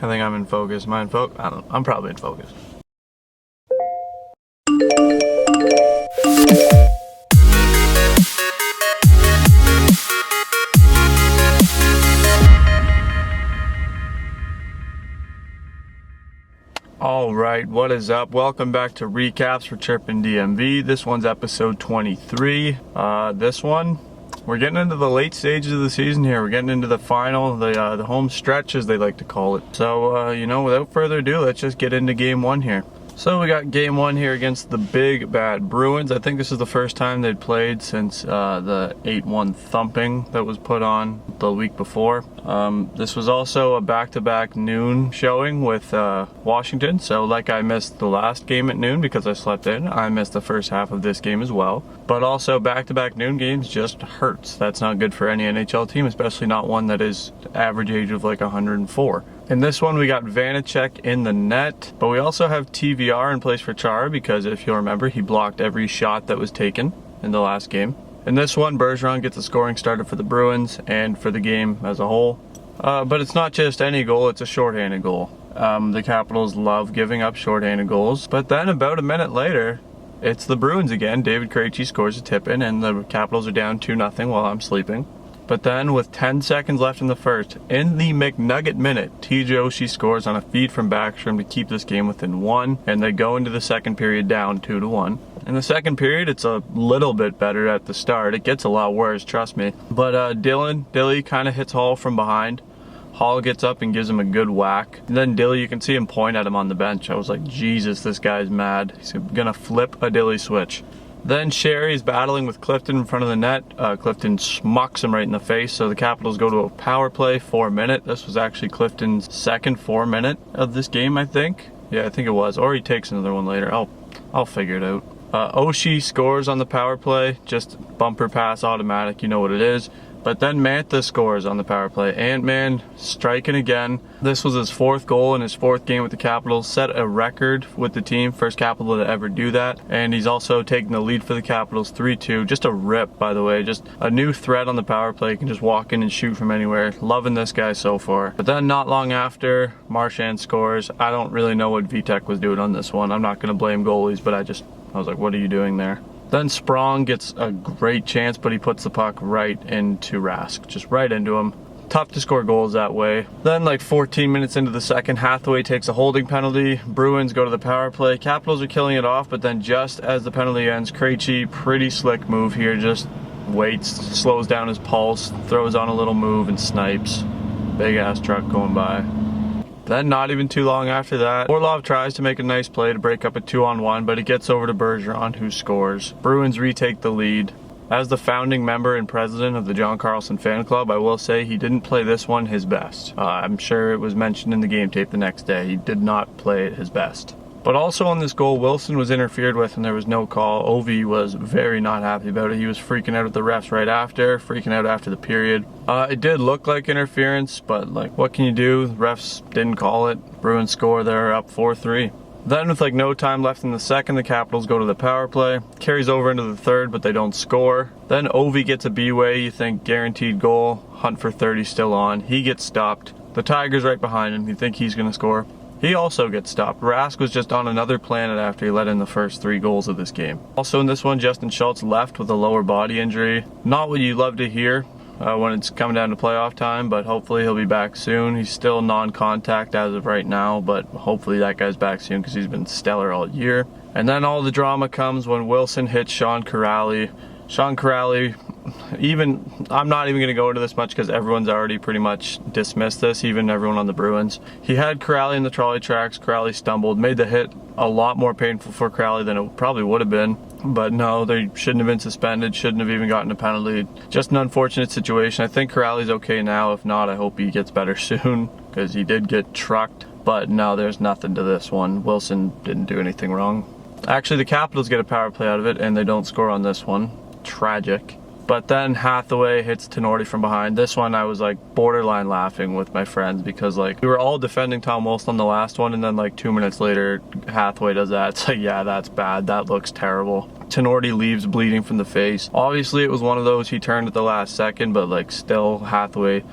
I think I'm in focus. Am I in focus? I don't know. I'm probably in focus. Alright, what is up? Welcome back to Recaps for Chirpin DMV. This one's episode 23. This one, we're getting into the late stages of the season here. We're getting into the final, the home stretch as they like to call it. So, without further ado, let's just get into game one here. So we got game one here against the big bad Bruins. I think this is the first time they'd played since the 8-1 thumping that was put on the week before. This was also a back-to-back noon showing with Washington. So like I missed the last game at noon because I slept in, I missed the first half of this game as well. But also back-to-back noon games just hurts. That's not good for any NHL team, especially not one that is average age of like 104. In this one, we got Vanacek in the net, but we also have TVR in place for Chara because if you'll remember, he blocked every shot that was taken in the last game. In this one, Bergeron gets a scoring started for the Bruins and for the game as a whole. But it's not just any goal, it's a shorthanded goal. The Capitals love giving up shorthanded goals, but then about a minute later, it's the Bruins again. David Krejci scores a tip-in and the Capitals are down 2-0 while I'm sleeping. But then with 10 seconds left in the first, in the McNugget minute, TJ Oshie scores on a feed from Backstrom to keep this game within 1, and they go into the second period down 2-1. In the second period, it's a little bit better at the start. It gets a lot worse, trust me. But Dilly kind of hits Hall from behind. Hall gets up and gives him a good whack. And then Dilly, you can see him point at him on the bench. I was like, Jesus, this guy's mad. He's gonna flip a Dilly switch. Then Sherry's battling with Clifton in front of the net. Clifton smucks him right in the face, so the Capitals go to a power play, 4-minute. This was actually Clifton's second 4-minute of this game, I think. Yeah, I think it was. Or he takes another one later. I'll figure it out. Oshie scores on the power play. Just bumper pass, automatic, you know what it is. But then Mantha scores on the power play. Ant-Man striking again. This was his fourth goal in his fourth game with the Capitals. Set a record with the team. First Capital to ever do that. And he's also taking the lead for the Capitals 3-2. Just a rip, by the way. Just a new threat on the power play. You can just walk in and shoot from anywhere. Loving this guy so far. But then not long after, Marchand scores. I don't really know what Vitek was doing on this one. I'm not going to blame goalies, but I was like, what are you doing there? Then Sprong gets a great chance, but he puts the puck right into Rask. Just right into him. Tough to score goals that way. Then like 14 minutes into the second, Hathaway takes a holding penalty. Bruins go to the power play. Capitals are killing it off, but then just as the penalty ends, Krejci, pretty slick move here, just waits, slows down his pulse, throws on a little move and snipes. Big ass truck going by. Then not even too long after that, Orlov tries to make a nice play to break up a 2-on-1, but it gets over to Bergeron, who scores. Bruins retake the lead. As the founding member and president of the John Carlson fan club, I will say he didn't play this one his best. I'm sure it was mentioned in the game tape the next day. He did not play it his best. But also on this goal, Wilson was interfered with and there was no call. Ovi was very not happy about it. He was freaking out at the refs right after, freaking out after the period. It did look like interference, but like, what can you do? The refs didn't call it. Bruins score, they're up 4-3. Then with like no time left in the second, the Capitals go to the power play. Carries over into the third, but they don't score. Then Ovi gets a B-way, you think guaranteed goal. Hunt for 30 still on. He gets stopped. The Tigers right behind him. You think he's gonna score. He also gets stopped. Rask was just on another planet after he let in the first 3 goals of this game. Also in this one, Justin Schultz left with a lower body injury. Not what you love to hear when it's coming down to playoff time, but hopefully he'll be back soon. He's still non-contact as of right now, but hopefully that guy's back soon because he's been stellar all year. And then all the drama comes when Wilson hits Sean Kuraly. Sean Kuraly, I'm not even going to go into this much because everyone's already pretty much dismissed this, even everyone on the Bruins. He had Kuraly in the trolley tracks. Kuraly stumbled, made the hit a lot more painful for Kuraly than it probably would have been. But no, they shouldn't have been suspended, shouldn't have even gotten a penalty. Just an unfortunate situation. I think Kuraly's okay now. If not, I hope he gets better soon because he did get trucked. But no, there's nothing to this one. Wilson didn't do anything wrong. Actually, the Capitals get a power play out of it and they don't score on this one. Tragic. But then Hathaway hits Tenorti from behind. This one I was like borderline laughing with my friends because like we were all defending Tom Wilson on the last one and then like 2 minutes later Hathaway does that. It's like, yeah, that's bad. That looks terrible. Tenorti leaves bleeding from the face. Obviously it was one of those he turned at the last second, but like still Hathaway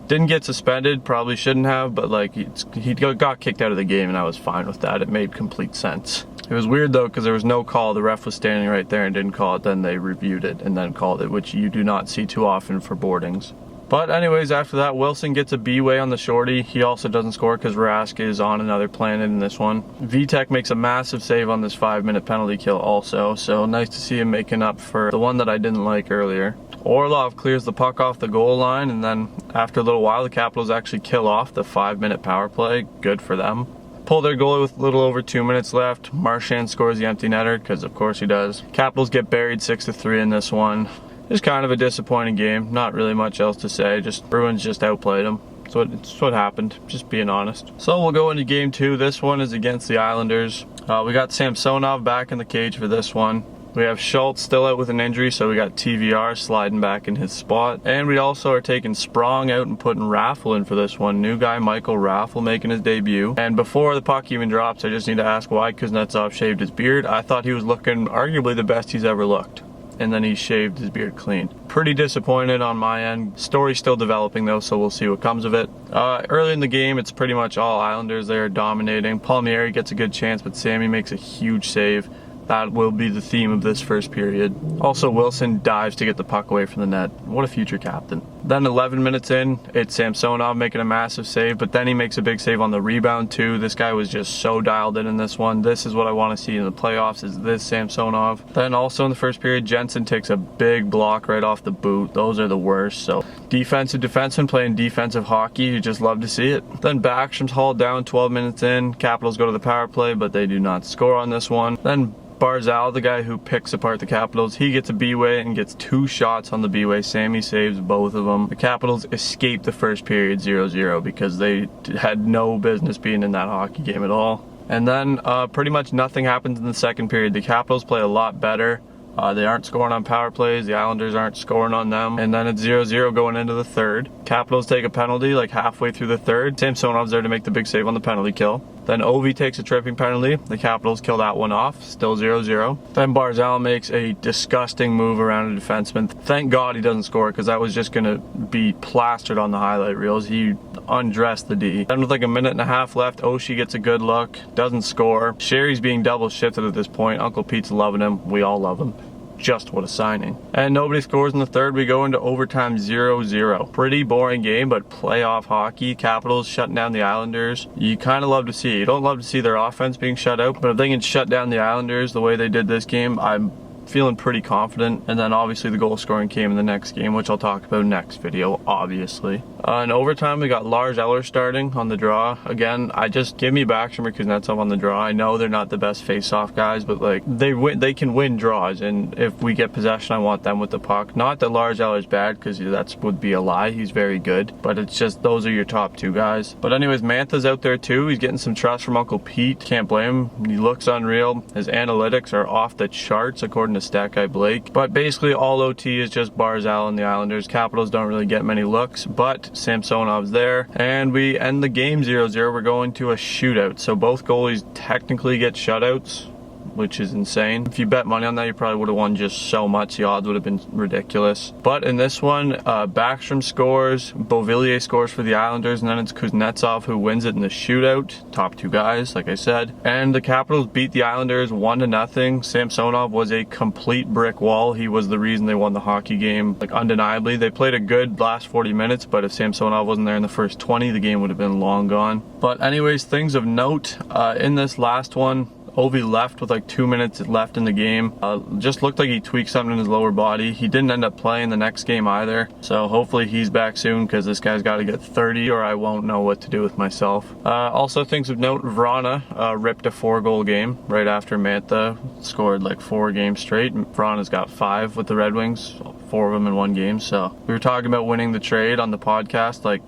Didn't get suspended, probably shouldn't have, but like he got kicked out of the game and I was fine with that. It made complete sense. It was weird though because there was no call. The ref was standing right there and didn't call it. Then they reviewed it and then called it, which you do not see too often for boardings. But anyways, after that, Wilson gets a B-way on the shorty. He also doesn't score because Rask is on another planet in this one. Vitek makes a massive save on this 5-minute penalty kill also, so nice to see him making up for the one that I didn't like earlier. Orlov clears the puck off the goal line, and then after a little while, the Capitals actually kill off the 5-minute power play. Good for them. Pull their goalie with a little over 2 minutes left. Marchand scores the empty netter, because of course he does. Capitals get buried 6-3 in this one. Just kind of a disappointing game. Not really much else to say. Just Bruins just outplayed them. So it's what happened, just being honest. So we'll go into game 2. This one is against the Islanders. We got Samsonov back in the cage for this one. We have Schultz still out with an injury, so we got TVR sliding back in his spot. And we also are taking Sprong out and putting Raffle in for this one. New guy, Michael Raffle, making his debut. And before the puck even drops, I just need to ask why Kuznetsov shaved his beard. I thought he was looking arguably the best he's ever looked. And then he shaved his beard clean. Pretty disappointed on my end. Story's still developing though, so we'll see what comes of it. Early in the game, it's pretty much all Islanders. They are dominating. Palmieri gets a good chance, but Sammy makes a huge save. That will be the theme of this first period. Also, Wilson dives to get the puck away from the net. What a future captain. Then 11 minutes in, it's Samsonov making a massive save, but then he makes a big save on the rebound too. This guy was just so dialed in this one. This is what I want to see in the playoffs, is this Samsonov. Then also in the first period, Jensen takes a big block right off the boot. Those are the worst. So defensive defenseman playing defensive hockey. You just love to see it. Then Backstrom's hauled down 12 minutes in. Capitals go to the power play, but they do not score on this one. Then Barzal, the guy who picks apart the Capitals, he gets a B-way and gets 2 shots on the B-way. Sammy saves both of them. The Capitals escape the first period 0-0 because they had no business being in that hockey game at all. And then pretty much nothing happens in the second period. The Capitals play a lot better. They aren't scoring on power plays. The Islanders aren't scoring on them. And then it's 0-0 going into the third. Capitals take a penalty like halfway through the third. Samsonov's there to make the big save on the penalty kill. Then Ovi takes a tripping penalty. The Capitals kill that one off. Still 0-0. Then Barzal makes a disgusting move around a defenseman. Thank God he doesn't score because that was just going to be plastered on the highlight reels. He undressed the D. Then with like a minute and a half left, Oshie gets a good look. Doesn't score. Sherry's being double shifted at this point. Uncle Pete's loving him. We all love him. Just what a signing. And nobody scores in the third. We go into overtime 0-0. Pretty boring game, but playoff hockey. Capitals shutting down the Islanders. You kind of love to see. You don't love to see their offense being shut out, but if they can shut down the Islanders the way they did this game, I'm feeling pretty confident. And then obviously the goal scoring came in the next game, which I'll talk about next video, obviously. In overtime, we got Lars Eller starting on the draw. Again, give me Backstrom or Kuznetsov on the draw. I know they're not the best face-off guys, but like they can win draws, and if we get possession, I want them with the puck. Not that Lars Eller's bad, because that would be a lie. He's very good, but it's just those are your top 2 guys. But anyways, Mantha's out there too. He's getting some trust from Uncle Pete. Can't blame him. He looks unreal. His analytics are off the charts according to Stat Guy Blake. But basically all OT is just Barzal and the Islanders. Capitals don't really get many looks, but Samsonov's there. And we end the game 0-0. We're going to a shootout. So both goalies technically get shutouts, which is insane. If you bet money on that, you probably would have won just so much. The odds would have been ridiculous. But in this one, Backstrom scores, Beauvillier scores for the Islanders, and then it's Kuznetsov who wins it in the shootout. Top 2 guys, like I said. And the Capitals beat the Islanders 1-0. Samsonov was a complete brick wall. He was the reason they won the hockey game, like undeniably. They played a good last 40 minutes, but if Samsonov wasn't there in the first 20, the game would have been long gone. But anyways, things of note, in this last one, Ovi left with like 2 minutes left in the game. Just looked like he tweaked something in his lower body. He didn't end up playing the next game either. So hopefully he's back soon because this guy's got to get 30 or I won't know what to do with myself. Also things of note, Vrana ripped a 4-goal game right after Mantha scored like 4 games straight. Vrana's got 5 with the Red Wings, 4 of them in 1 game. So we were talking about winning the trade on the podcast like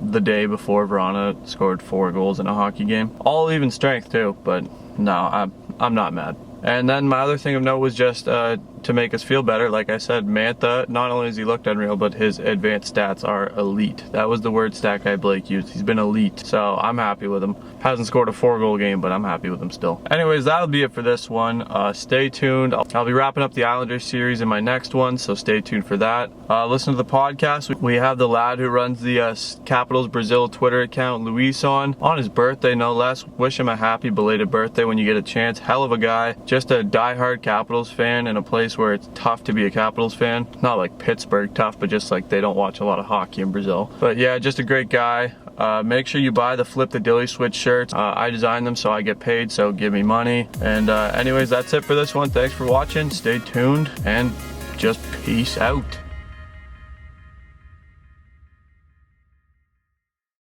the day before Vrana scored 4 goals in a hockey game. All even strength too, but no, I'm not mad. And then my other thing of note was just to make us feel better, like I said, Mantha, not only has he looked unreal, but his advanced stats are elite. That was the word stat guy Blake used. He's been elite, so I'm happy with him. Hasn't scored a 4-goal game, but I'm happy with him still. Anyways, that'll be it for this one. Stay tuned. I'll be wrapping up the Islanders series in my next one, so stay tuned for that. Listen to the podcast. We have the lad who runs the Capitals Brazil Twitter account, Luis, on his birthday, no less. Wish him a happy belated birthday when you get a chance. Hell of a guy. Just a diehard Capitals fan in a place where it's tough to be a Capitals fan. Not like Pittsburgh tough, but just like they don't watch a lot of hockey in Brazil. But yeah, just a great guy. Make sure you buy the Flip the Dilly Switch shirts. I designed them, so I get paid, so give me money. And anyways, that's it for this one. Thanks for watching. Stay tuned and just peace out.